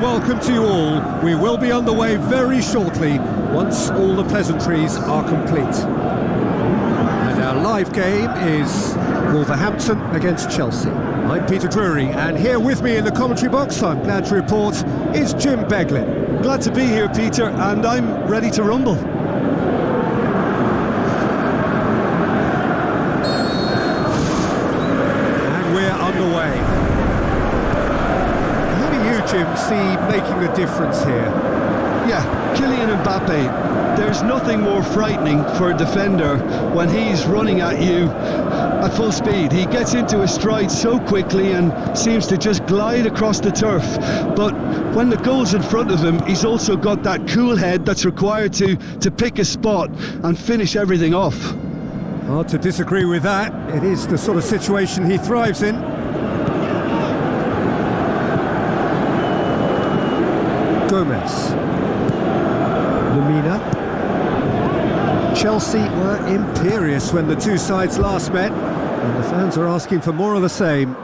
Welcome to you all. We will be on the way very shortly once all the pleasantries are complete. And our live game is Wolverhampton against Chelsea. I'm Peter Drury, and here with me in the commentary box, I'm glad to report, is Jim Beglin. Glad to be here, Peter, and I'm ready to rumble. And we're underway. Jim, see making a difference here? Yeah, Kylian Mbappe. There's nothing more frightening for a defender when he's running at you at full speed. He gets into his stride so quickly and seems to just glide across the turf. But when the goal's in front of him, he's also got that cool head that's required to pick a spot and finish everything off. Hard to disagree with that. It is the sort of situation he thrives in. Gomez, Lamina. Chelsea were imperious when the two sides last met, and the fans are asking for more of the same.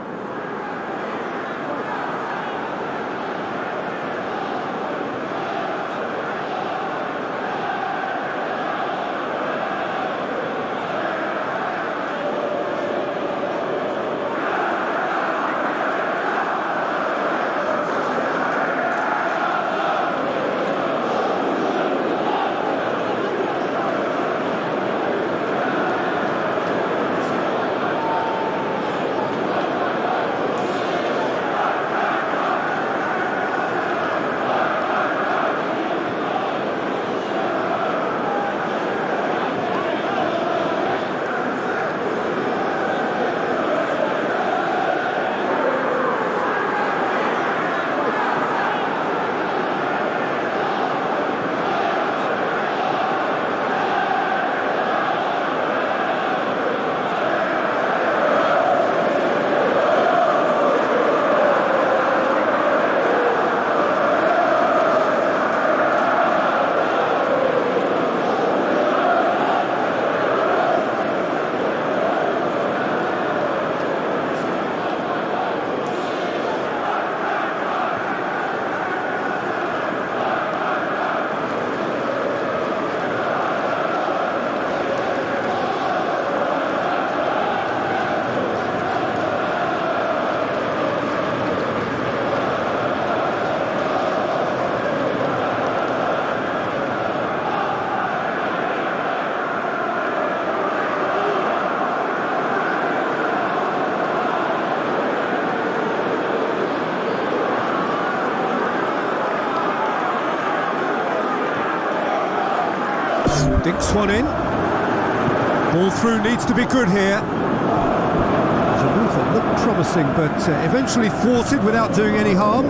Dinks one in. Ball through needs to be good here. It's a move that looked promising, but eventually thwarted without doing any harm.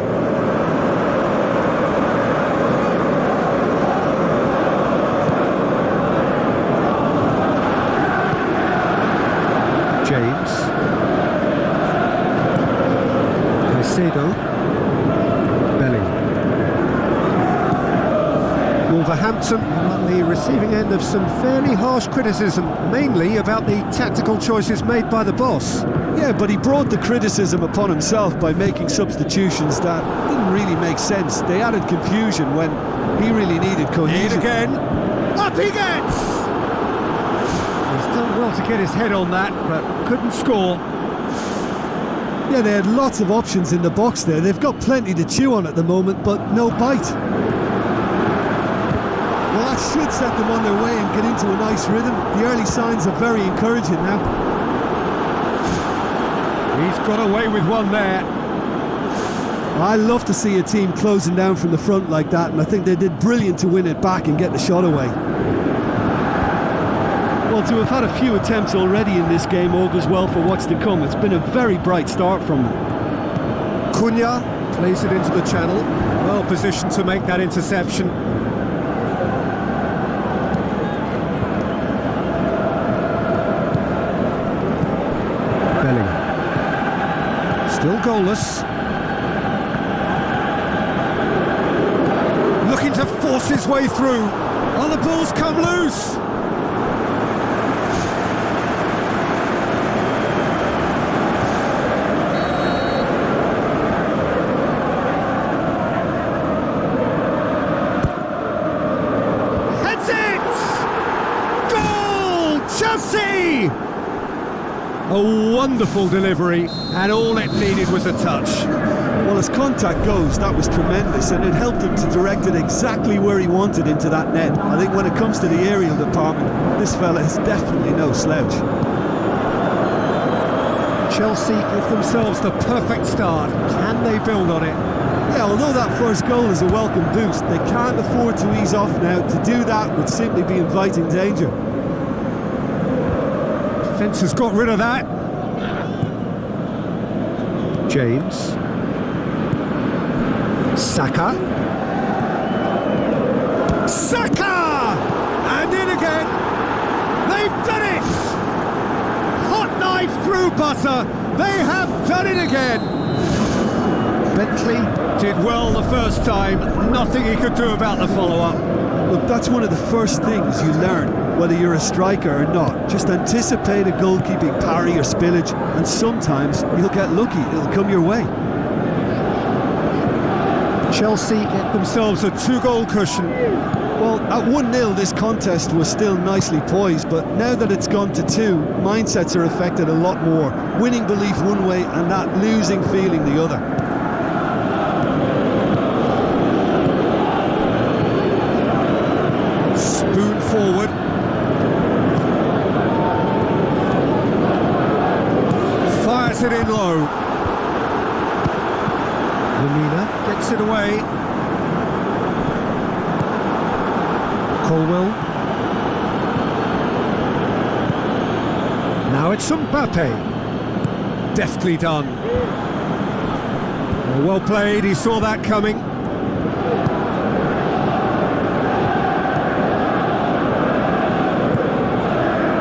James. Caicedo. Wolverhampton on the receiving end of some fairly harsh criticism, mainly about the tactical choices made by the boss. Yeah, but he brought the criticism upon himself by making substitutions that didn't really make sense. They added confusion when he really needed cohesion. Again. Up he gets! He's done well to get his head on that, but couldn't score. Yeah, they had lots of options in the box there. They've got plenty to chew on at the moment, but no bite. Well, that should set them on their way and get into a nice rhythm. The early signs are very encouraging now. He's got away with one there. I love to see a team closing down from the front like that, and I think they did brilliant to win it back and get the shot away. Well, to have had a few attempts already in this game augurs well for what's to come. It's been a very bright start from them. Cunha plays it into the channel, well positioned to make that interception. Bellingham. Still goalless. Looking to force his way through. Oh, the ball's come loose. Chelsea! A wonderful delivery, and all it needed was a touch. Well, as contact goes, that was tremendous, and it helped him to direct it exactly where he wanted into that net. I think when it comes to the aerial department, this fella is definitely no slouch. Chelsea give themselves the perfect start. Can they build on it? Yeah, although that first goal is a welcome boost, they can't afford to ease off now. To do that would simply be inviting danger. Defence has got rid of that. James. Saka. Saka! And in again. They've done it! Hot knife through butter. They have done it again. Bentley did well the first time. Nothing he could do about the follow-up. Look, that's one of the first things you learn, whether you're a striker or not. Just anticipate a goalkeeping parry or spillage, and sometimes you'll get lucky, it'll come your way. Chelsea get themselves a 2-goal cushion. Well, at 1-0 this contest was still nicely poised, but now that it's gone to 2, mindsets are affected a lot more. Winning belief one way and that losing feeling the other. Spoon forward. Fires it in low. Lamina gets it away. Colwell. Now it's Mbappe. Deftly done. Well played, he saw that coming.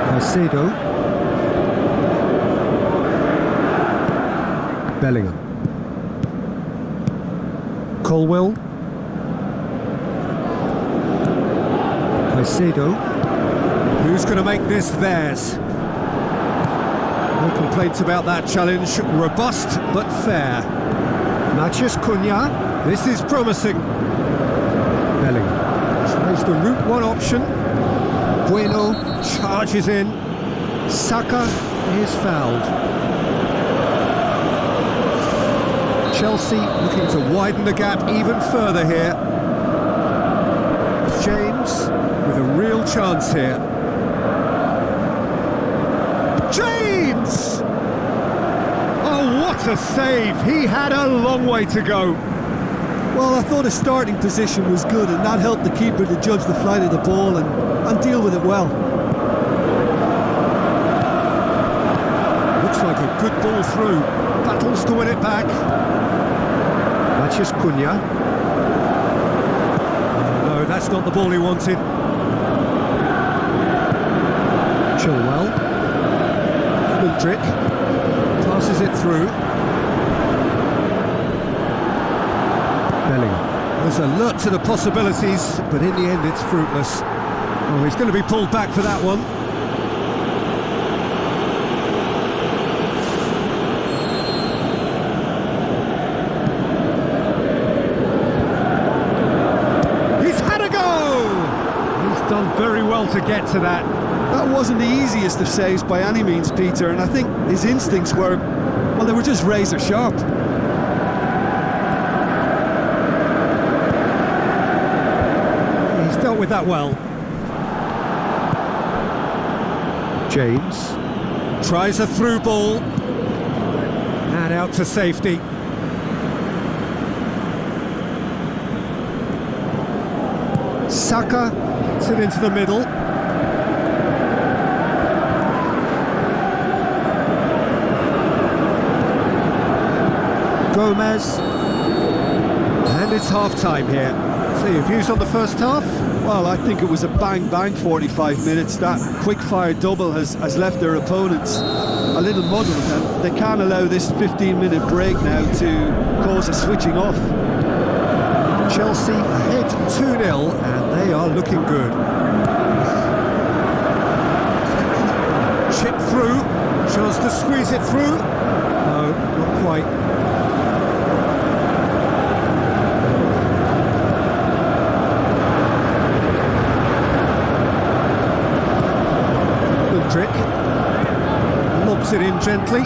Caicedo. Bellingham. Colwell. Caicedo. Who's going to make this theirs? No complaints about that challenge. Robust but fair. Matches Cunha. This is promising. Bellingham tries the route one option. Bueno charges in. Saka is fouled. Chelsea looking to widen the gap even further here. James with a real chance here. James! Oh, what a save! He had a long way to go. Well, I thought his starting position was good, and that helped the keeper to judge the flight of the ball and deal with it well. Looks like a good ball through. Battles to win it back. Matches Cunha. No, that's not the ball he wanted. Chilwell. Mudryk passes it through. Bellingham was alert to the possibilities, but in the end it's fruitless. Oh, he's going to be pulled back for that one. He's had a go! He's done very well to get to that. That wasn't the easiest of saves by any means, Peter, and I think his instincts were, well, they were just razor sharp. He's dealt with that well. James tries a through ball. And out to safety. Saka gets it into the middle. Gomez. And it's half-time here. So your views on the first half? Well, I think it was a bang-bang 45 minutes. That quick-fire double has left their opponents a little muddled, and they can't allow this 15-minute break now to cause a switching off. Chelsea ahead 2-0, and they are looking good. Chip through, chance to squeeze it through. No, not quite. Trick. Lobs it in gently.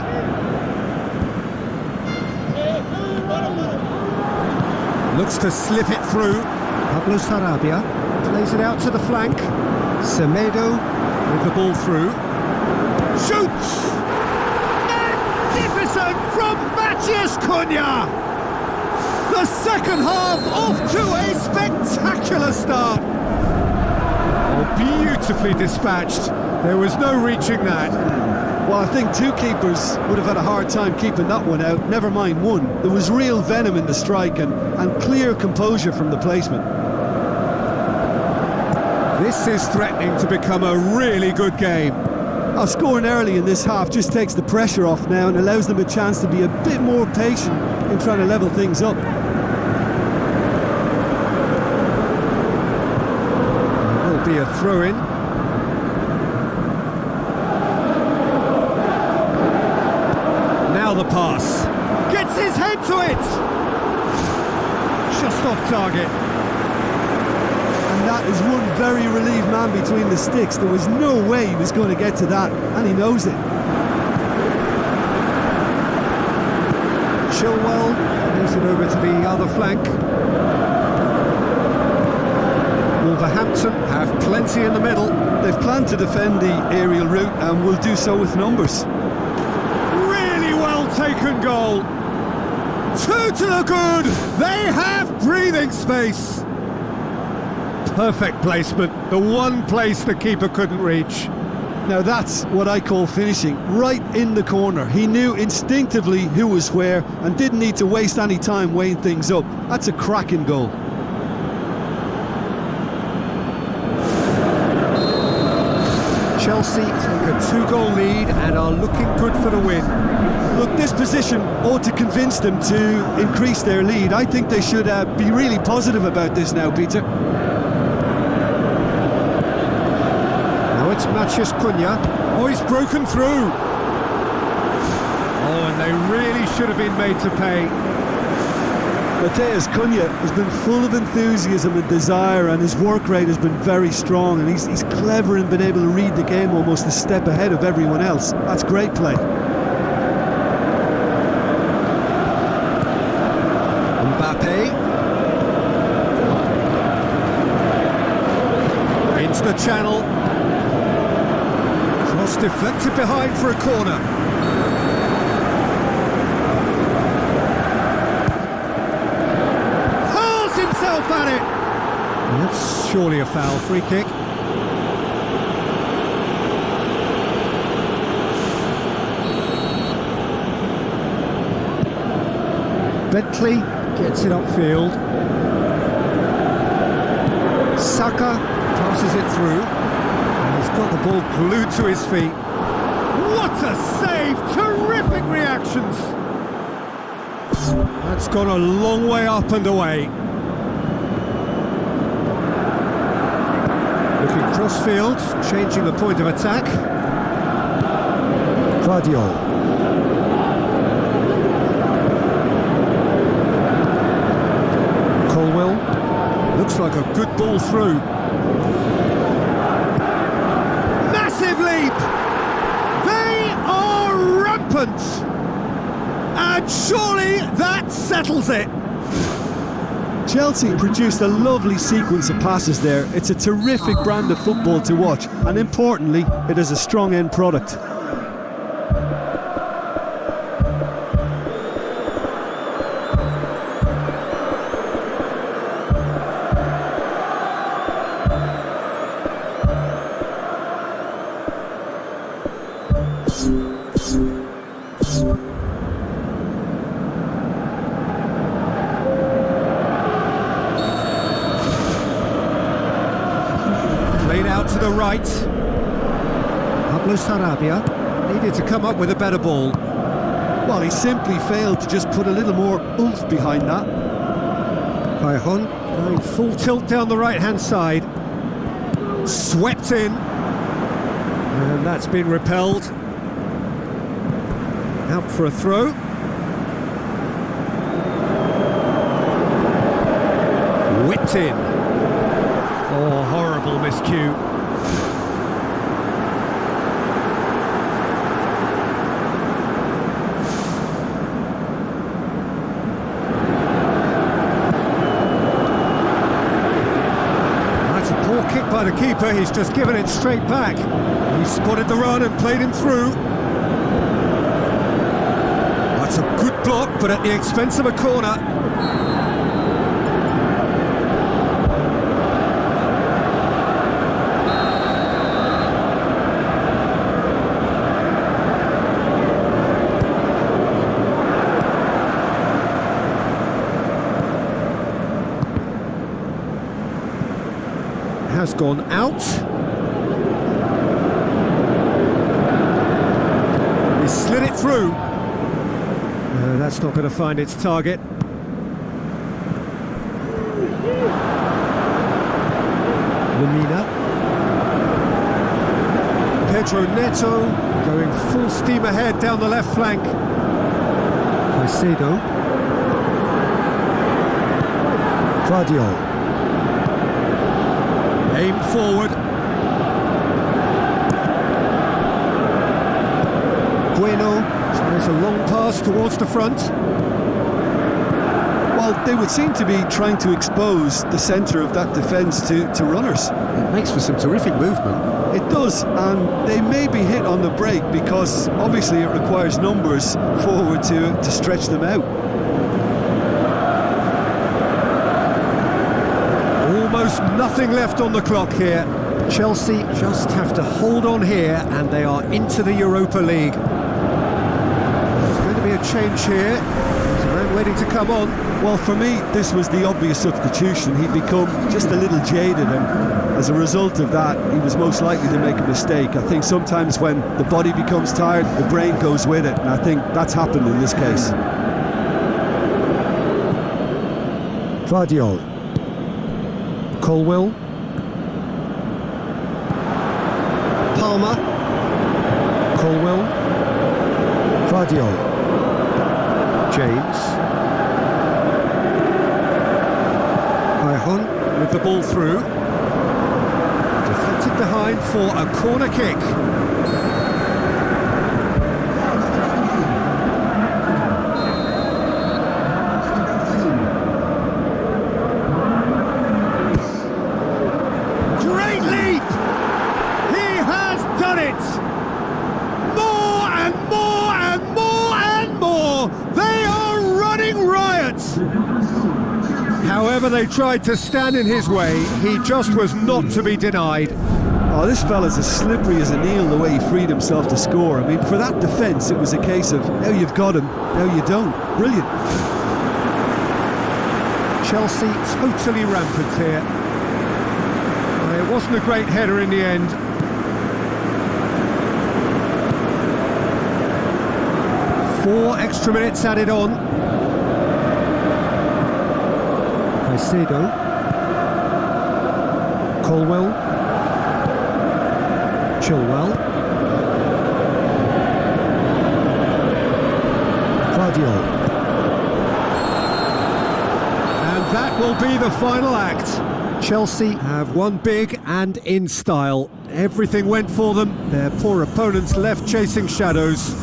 Looks to slip it through. Pablo Sarabia plays it out to the flank. Semedo with the ball through. Shoots! Magnificent from Matías Cunha! The second half off to a spectacular start. Oh, beautifully dispatched. There was no reaching that. Well, I think two keepers would have had a hard time keeping that one out, never mind one. There was real venom in the strike and clear composure from the placement. This is threatening to become a really good game. Scoring early in this half just takes the pressure off now and allows them a chance to be a bit more patient in trying to level things up. It will be a throw-in. Now the pass. Gets his head to it! Just off target. And that is one very relieved man between the sticks. There was no way he was going to get to that, and he knows it. Chilwell moves it over to the other flank. Wolverhampton have plenty in the middle. They've planned to defend the aerial route and will do so with numbers. Taken goal. 2 to the good. They have breathing space. Perfect placement. The one place the keeper couldn't reach. Now that's what I call finishing. Right in the corner. He knew instinctively who was where and didn't need to waste any time weighing things up. That's a cracking goal. Chelsea take a 2-goal lead and are looking good for the win. Look, this position ought to convince them to increase their lead. I think they should be really positive about this now, Peter. Now it's Matías Cunha. Oh, he's broken through. Oh, and they really should have been made to pay. Matías Cunha has been full of enthusiasm and desire, and his work rate has been very strong, and he's clever in being able to read the game almost a step ahead of everyone else. That's great play. Into the channel. Cross deflected behind for a corner. Hurls himself at it. That's surely a foul. Free kick. Bentley gets it upfield. Saka passes it through. And he's got the ball glued to his feet. What a save! Terrific reactions. That's gone a long way up and away. Looking crossfield, changing the point of attack. Guardiola. Looks like a good ball through. Massive leap! They are rampant! And surely that settles it! Chelsea produced a lovely sequence of passes there. It's a terrific brand of football to watch, and importantly, it is a strong end product. right. Pablo Sarabia needed to come up with a better ball. Well, he simply failed to just put a little more oomph behind that. Cajon going full tilt down the right-hand side. Swept in. And that's been repelled. Out for a throw. Whipped in. Oh, horrible miscue. That's a poor kick by the keeper. He's just given it straight back. He spotted the run and played him through. That's a good block, but at the expense of a corner. Has gone out. He slid it through. That's not going to find its target. Lamina. Pedro Neto going full steam ahead down the left flank. Caicedo. Guardiola. Aimed forward. Bueno tries a long pass towards the front. Well, they would seem to be trying to expose the centre of that defence to runners. It makes for some terrific movement. It does, and they may be hit on the break because obviously it requires numbers forward to stretch them out. Almost nothing left on the clock here. Chelsea just have to hold on here and they are into the Europa League. There's going to be a change here. There's a man waiting to come on. Well, for me, this was the obvious substitution. He'd become just a little jaded, and as a result of that, he was most likely to make a mistake. I think sometimes when the body becomes tired, the brain goes with it, and I think that's happened in this case. Guardiola. Colwell. Palmer. Colwell. Guardiola. James. Cajon with the ball through. Deflected behind for a corner kick. Great leap! He has done it! More and more and more and more! They are running riot! However they tried to stand in his way, he just was not to be denied. Oh, this fella's as slippery as an eel the way he freed himself to score. I mean, for that defence, it was a case of now you've got him, now you don't. Brilliant. Chelsea totally rampant here. It wasn't a great header in the end. Four extra minutes added on. Caicedo. Colwell. Chilwell. Guardiola. And that will be the final act. Chelsea have won big and in style. Everything went for them. Their poor opponents left chasing shadows.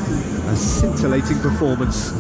A scintillating performance.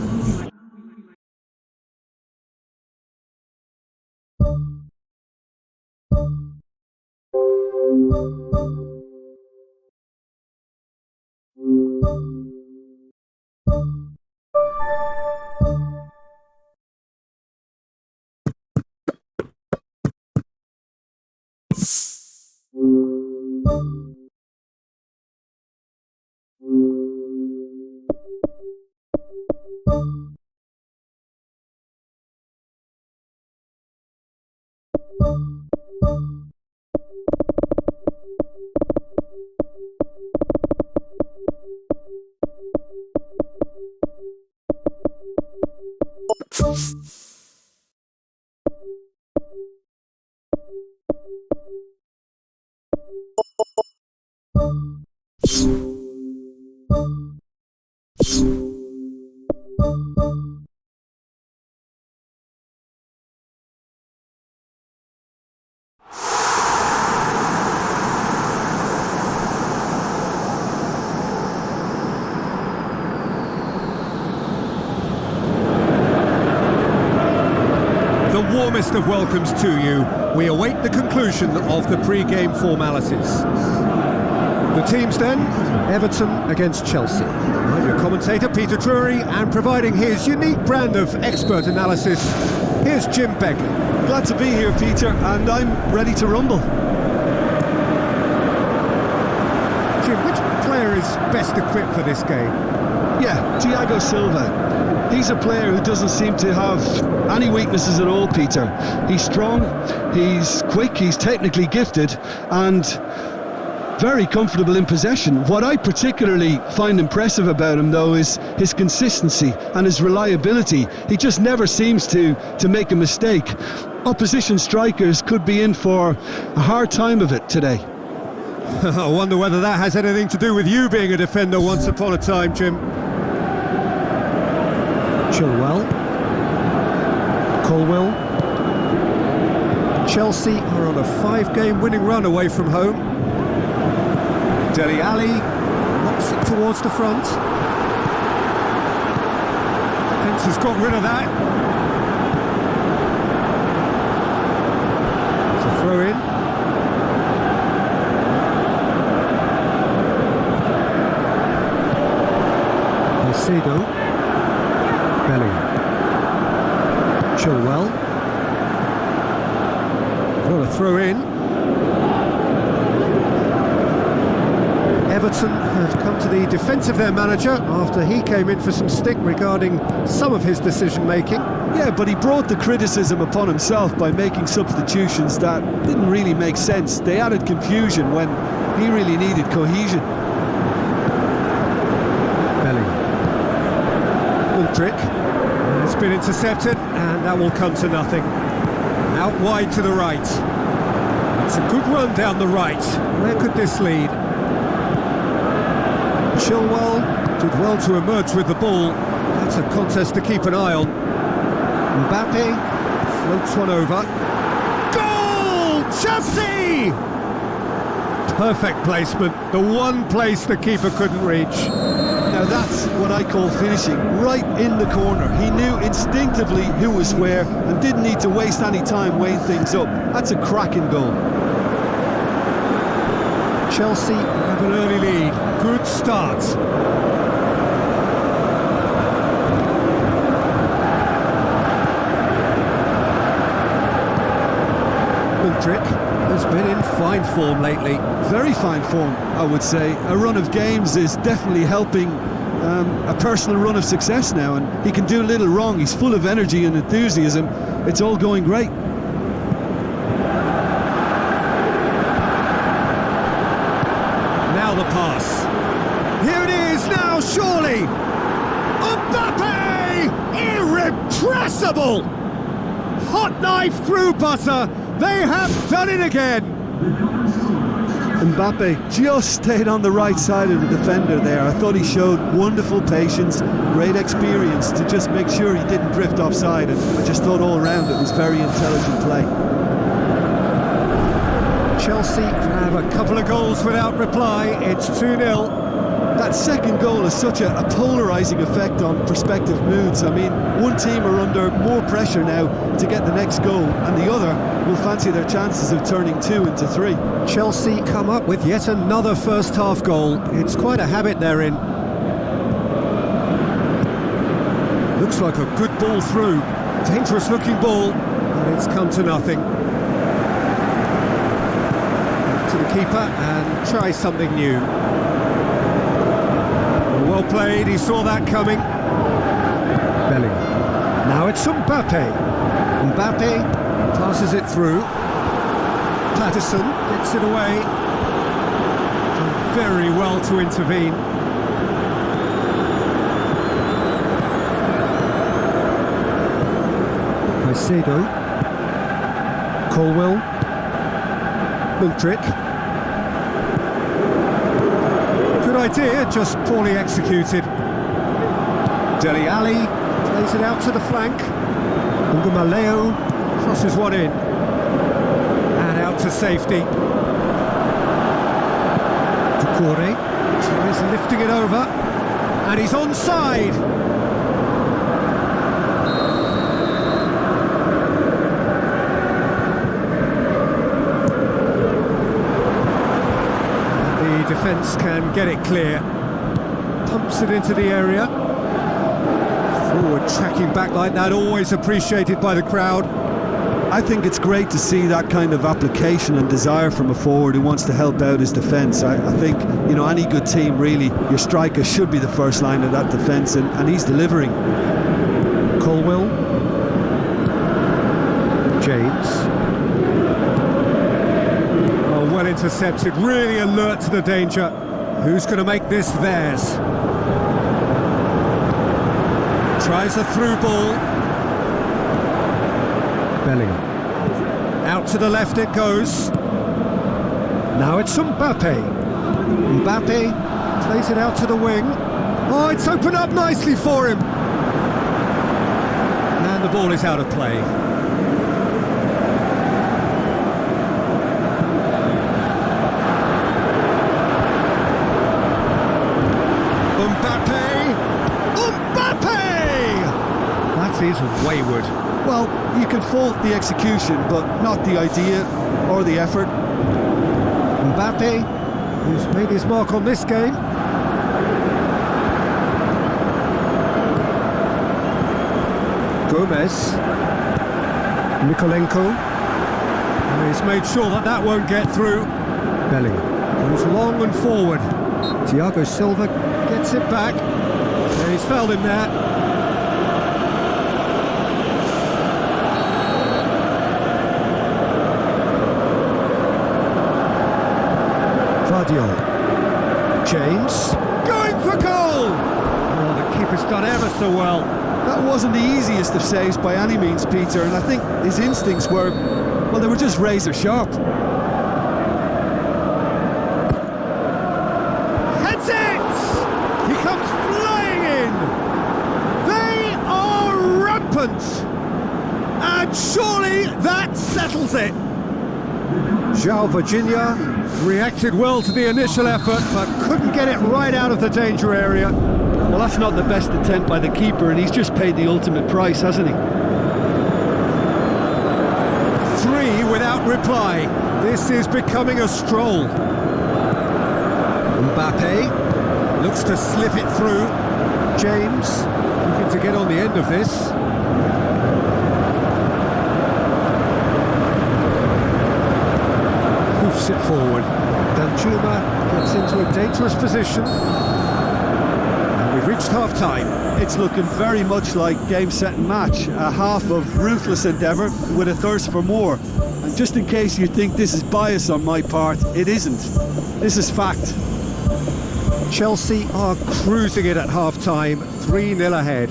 Warmest of welcomes to you. We await the conclusion of the pre-game formalities. The teams then, Everton against Chelsea. I'm your commentator, Peter Drury, and providing his unique brand of expert analysis, here's Jim Begley. Glad to be here, Peter, and I'm ready to rumble. Jim, which player is best equipped for this game? Yeah, Thiago Silva. He's a player who doesn't seem to have any weaknesses at all, Peter. He's strong, he's quick, he's technically gifted, and very comfortable in possession. What I particularly find impressive about him, though, is his consistency and his reliability. He just never seems to make a mistake. Opposition strikers could be in for a hard time of it today. I wonder whether that has anything to do with you being a defender once upon a time, Jim. Chilwell, Colwell. Chelsea are on a 5-game winning run away from home. Dele Alli knocks it towards the front. Defence has got rid of that. It's a throw in. Caicedo. Bellingham. Chilwell. Got a throw in. Everton have come to the defence of their manager after he came in for some stick regarding some of his decision making. Yeah, but he brought the criticism upon himself by making substitutions that didn't really make sense. They added confusion when he really needed cohesion. Bellingham. Trick. It's been intercepted and that will come to nothing. Out wide to the right. It's a good run down the right. Where could this lead? Chilwell did well to emerge with the ball. That's a contest to keep an eye on. Mbappe floats one over. Goal! Chelsea! Perfect placement. The one place the keeper couldn't reach. Now that's what I call finishing, right in the corner. He knew instinctively who was where and didn't need to waste any time weighing things up. That's a cracking goal. Chelsea have an early lead. Good start. Mudryk has been in fine form lately. Very fine form, I would say. A run of games is definitely helping a personal run of success now, and he can do little wrong. He's full of energy and enthusiasm. It's all going great. Now the pass. Here it is now, surely. Mbappe! Irrepressible! Hot knife through butter. They have done it again. Mbappe just stayed on the right side of the defender there. I thought he showed wonderful patience, great experience to just make sure he didn't drift offside, and I just thought all around it was very intelligent play. Chelsea have a couple of goals without reply. It's 2-0. That second goal has such a polarising effect on prospective moods. I mean, one team are under more pressure now to get the next goal, and the other will fancy their chances of turning 2 into 3. Chelsea come up with yet another first half goal. It's quite a habit they're in. Looks like a good ball through. Dangerous looking ball, and it's come to nothing. Back to the keeper and try something new. Well played, he saw that coming. Bellingham. Now it's Mbappe. Mbappe passes it through. Patterson gets it away. Done very well to intervene. Sedo, Colwell, Mudryk. Good idea, just poorly executed. Dele Alli plays it out to the flank. Ungamaleo crosses one in. And out to safety. Doucouré tries lifting it over. And he's onside. The defence can get it clear. Pumps it into the area. Forward tracking back like that, always appreciated by the crowd. I think it's great to see that kind of application and desire from a forward who wants to help out his defence. I think, you know, any good team really, your striker should be the first line of that defence, and he's delivering. Colwell. James. Oh, well intercepted, really alert to the danger. Who's going to make this theirs? Tries a through ball. Bellingham. Out to the left it goes. Now it's Mbappe. Mbappe plays it out to the wing. Oh, it's opened up nicely for him. And the ball is out of play. That is wayward. Well, you can fault the execution, but not the idea or the effort. Mbappe, who's made his mark on this game. Gomez. Mikolenko. And he's made sure that that won't get through. Bellingham goes long and forward. Thiago Silva gets it back. And he's fouled him there. James going for goal. Oh, the keeper's done ever so well. That wasn't the easiest of saves by any means, Peter, and I think his instincts were, well, they were just razor sharp. Heads it! He comes flying in. They are rampant, and surely that settles it. João Virginia reacted well to the initial effort, but couldn't get it right out of the danger area. Well, that's not the best attempt by the keeper, and he's just paid the ultimate price, hasn't he? 3 without reply. This is becoming a stroll. Mbappe looks to slip it through. James looking to get on the end of this. Hoofs it forward. Danjuma gets into a dangerous position. And we've reached half-time. It's looking very much like game, set and match. A half of ruthless endeavour with a thirst for more. And just in case you think this is bias on my part, it isn't. This is fact. Chelsea are cruising it at half-time, 3-0 ahead.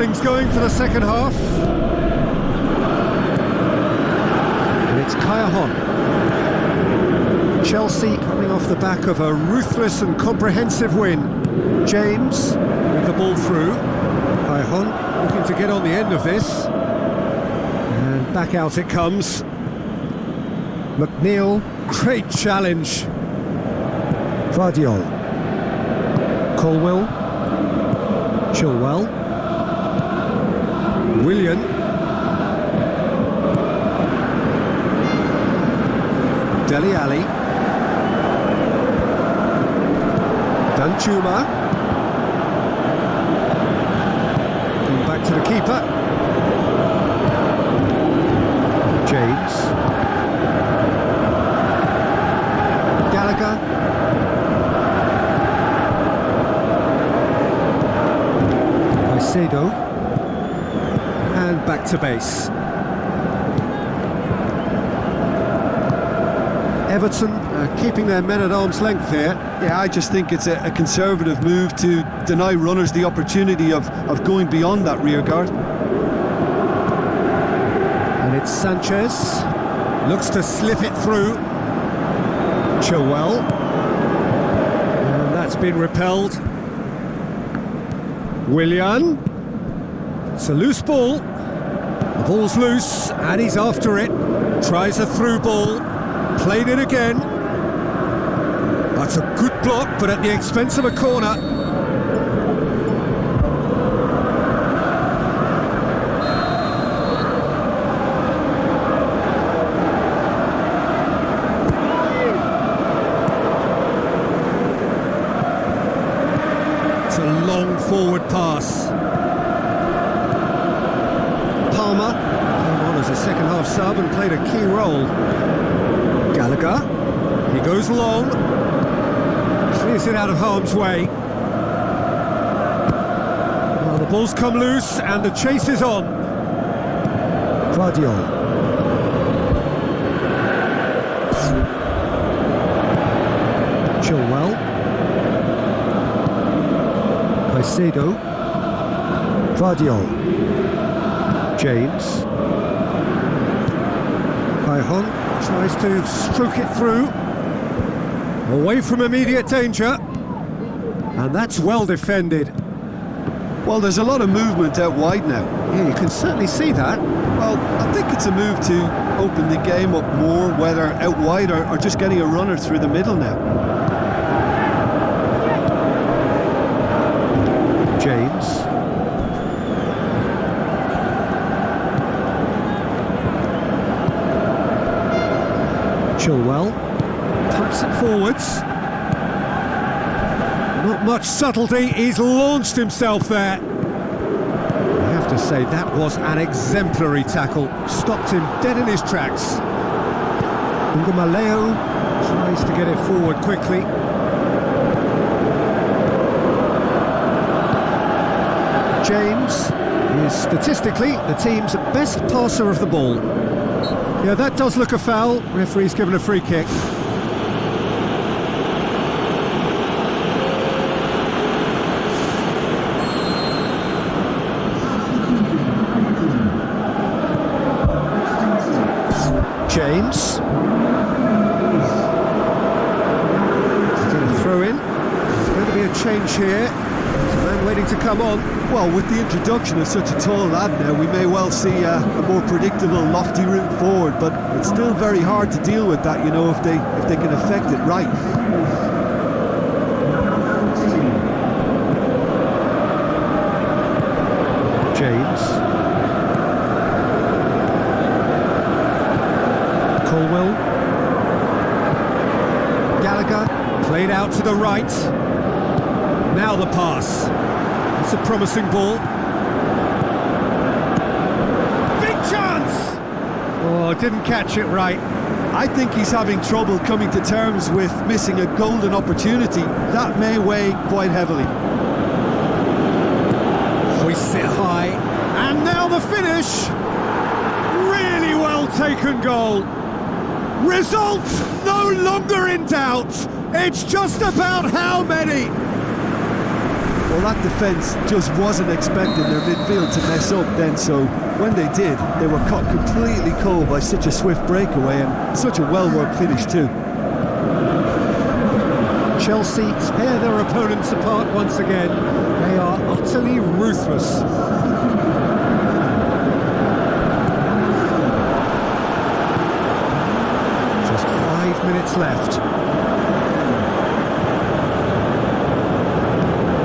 things going for the second half. And it's Kayahon. Chelsea coming off the back of a ruthless and comprehensive win. James with the ball through. Kayahon looking to get on the end of this. And back out it comes. McNeil, great challenge. Vardiol. Colwell. Chilwell. Willian. Dele Alli. Danjuma. Going back to the keeper. James. Gallagher. Caicedo. And back to base. Everton keeping their men at arm's length here. Yeah, I just think it's a conservative move to deny runners the opportunity of going beyond that rear guard. And it's Sanchez. Looks to slip it through. Chilwell. And that's been repelled. Willian. It's a loose ball. The ball's loose and he's after it. Tries a through ball. Played it again. That's a good block, but at the expense of a corner. It's a long forward pass. Palmer came on as a second half sub and played a key role. Gallagher, he goes long, clears it out of harm's way. Well, the ball's come loose and the chase is on. Vardiol. Chilwell. Caicedo. Vardiol. James. Kayahon tries to stroke it through, away from immediate danger, and that's well defended. Well, there's a lot of movement out wide now. Yeah, you can certainly see that. Well, I think it's a move to open the game up more, whether out wide or just getting a runner through the middle now. James. Chilwell pumps it forwards. Not much subtlety, he's launched himself there. I have to say that was an exemplary tackle, stopped him dead in his tracks. Ungamaleo tries to get it forward quickly. James is statistically the team's best passer of the ball. Yeah, that does look a foul. Referee's given a free kick. James. Going to throw in. There's going to be a change here. There's a man waiting to come on. Well, with the introduction of such a tall lad now, we may well see a more predictable, lofty route forward, but it's still very hard to deal with that, you know, if they can affect it right. James. Colwell. Gallagher, played out to the right. Now the pass. It's a promising ball. Big chance! Oh, didn't catch it right. I think he's having trouble coming to terms with missing a golden opportunity. That may weigh quite heavily. Hoists it high. And now the finish! Really well taken goal. Result no longer in doubt. It's just about how many. Well, that defence just wasn't expecting their midfield to mess up then, so when they did, they were caught completely cold by such a swift breakaway and such a well-worked finish too. Chelsea tear their opponents apart once again. They are utterly ruthless. Just 5 minutes left.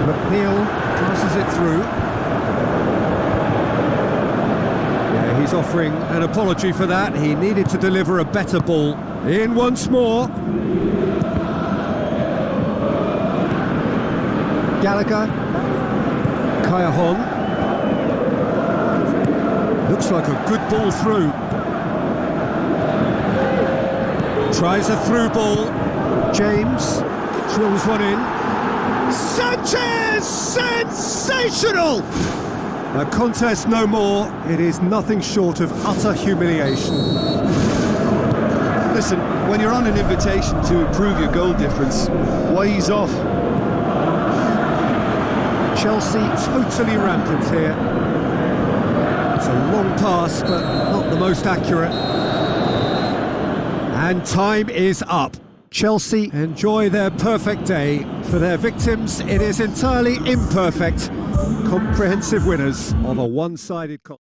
McNeil passes it through. Yeah, he's offering an apology for that. He needed to deliver a better ball. In once more. Gallagher, Kaya-hon, looks like a good ball through, tries a through ball, James drills one in, Sanchez, sensational! A contest no more, it is nothing short of utter humiliation. Listen, when you're on an invitation to improve your goal difference, why ease off? Chelsea totally rampant here. It's a long pass, but not the most accurate. And time is up. Chelsea enjoy their perfect day. For their victims, it is entirely imperfect. Comprehensive winners of a one-sided contest.